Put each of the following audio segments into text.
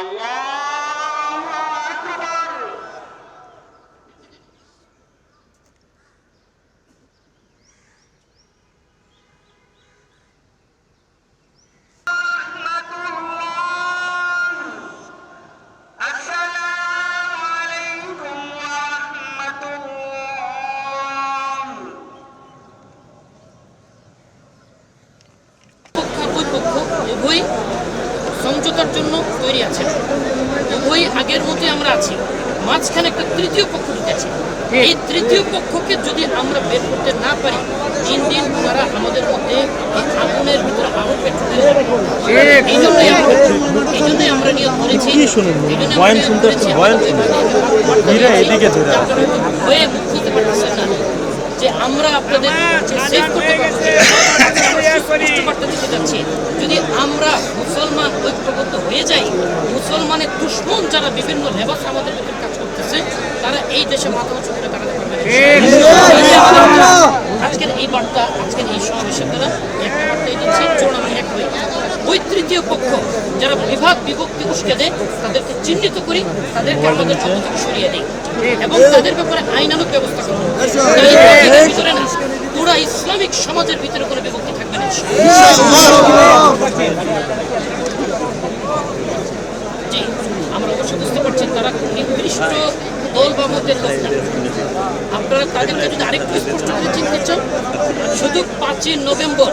উভয় সমঝোতার জন্য তৈরি আছেন, উভয় আগের মতোই আমরা আছি। মাঝখানে একটা তৃতীয় পক্ষ ঢুকেছে। এই তৃতীয় পক্ষকে যদি আমরা বের করতে না পারি, দিন দিন ওনারা আমাদের মধ্যে এই আগুনের ভিতরে আগুন পেট্রোল এই জন্যই আমরা নিয়োগ করেছি, হয়ে মুখ খুলতে পারতেছেন না যে আমরা আপনাদের সেভ করতে যাচ্ছি। যদি আমরা মুসলমান ঐক্যবদ্ধ হয়ে যাই, মুসলমানের দুশ্মন যারা বিভিন্ন লেবাস আমাদের ভিতরে কাজ করতেছে, তারা এই দেশে মাথা উঁচু করে দাঁড়াতে পারবে। আজকের এই বার্তা, আজকের এই সমাবেশের দ্বারা একটা বার্তাই দিচ্ছি, ওই তৃতীয় পক্ষ যারা বিভাগ বিভক্তি উস্কে দেয়, তাদেরকে চিহ্নিত করি, তাদেরকে আমাদের পক্ষ থেকে সরিয়ে দিই এবং তাদের ব্যাপারে আইনানুগ ব্যবস্থা করবো। ভিতরে না, পুরা ইসলামিক সমাজের ভিতরে কোনো বিভক্তি থাকবে না। জি, আমরা অবশ্য বুঝতে পারছি তারা নির্দিষ্ট দল বা মতের লোক না। আপনারা তাদেরকে যদি আরেকটু স্পষ্ট করে চিনতে চান, শুধু 5ই নভেম্বর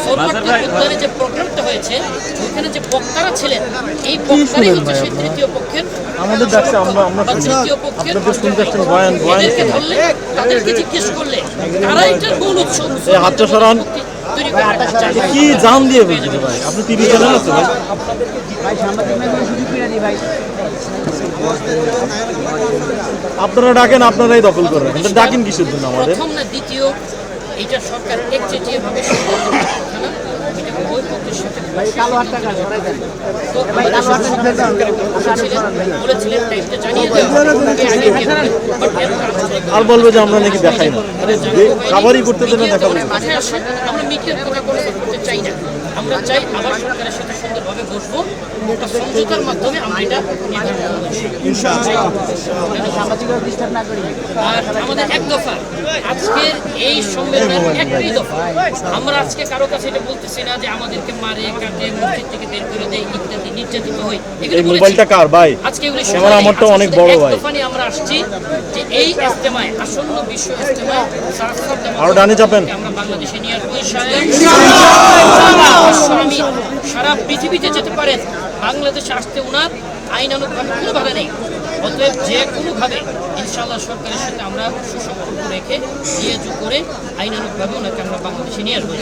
সরকারি উদ্যানে যে প্রোগ্রামটা হয়েছে, ওখানে যে বক্তারা ছিলেন, এই বক্তারাই হচ্ছে সেই তৃতীয় পক্ষের তৃতীয় পক্ষের এদেরকে ধরলে, তাদেরকে জিজ্ঞেস করলে তারা এটার মূল উৎস তৈরি করে। কি জাম দিয়ে বলছি ভাই, আপনি টিভি চ্যানেল আছে ভাই, আপনারা ডাকেন, আপনারাই দখল করেন, ডাকেন কিসের জন্য আমাদের? প্রথম না দ্বিতীয়, এইটা সরকার একচেটিয়া ভাবে আর বলবে যে আমরা নাকি দেখাই না, কাভারই করতে দেন না, দেখাবো। আমরা মিডিয়ার কথা করতে চাই না, আমরা চাই আবার সরকারের সাথে সুন্দরভাবে বসবো, একটা সমঝোতার মাধ্যমে আমরা এটা আর আমাদের এক দফা আজকের এই সম্মেলনের একটাই দফা। আমরা আজকে কারো কাছে এটা বলতেছি না যে আমাদেরকে মারে কাটে মসজিদ থেকে বের করে দেয় ইত্যাদি নির্যাতিত হই। মোবাইলটা কার ভাই? আজকে এগুলো আমারটা অনেক বড় ভাই। আমরা আসছি যে এই ইজতেমায়, আসন্ন বিশ্ব ইজতেমায় আরো ডানে যাবেন, আমরা বাংলাদেশে নিয়ে আসবো। আমি সারা পৃথিবীতে যেতে পারেন, বাংলাদেশে আসতে ওনার আইনানুগভাবে কোনো বাধা নেই। অতএব যে কোনোভাবে ইনশাআল্লাহ সরকারের সাথে আমরা সুসম্পর্ক রেখে নিয়োগ করে আইনানুগভাবে ওনাকে আমরা বাংলাদেশে নিয়ে আসবো।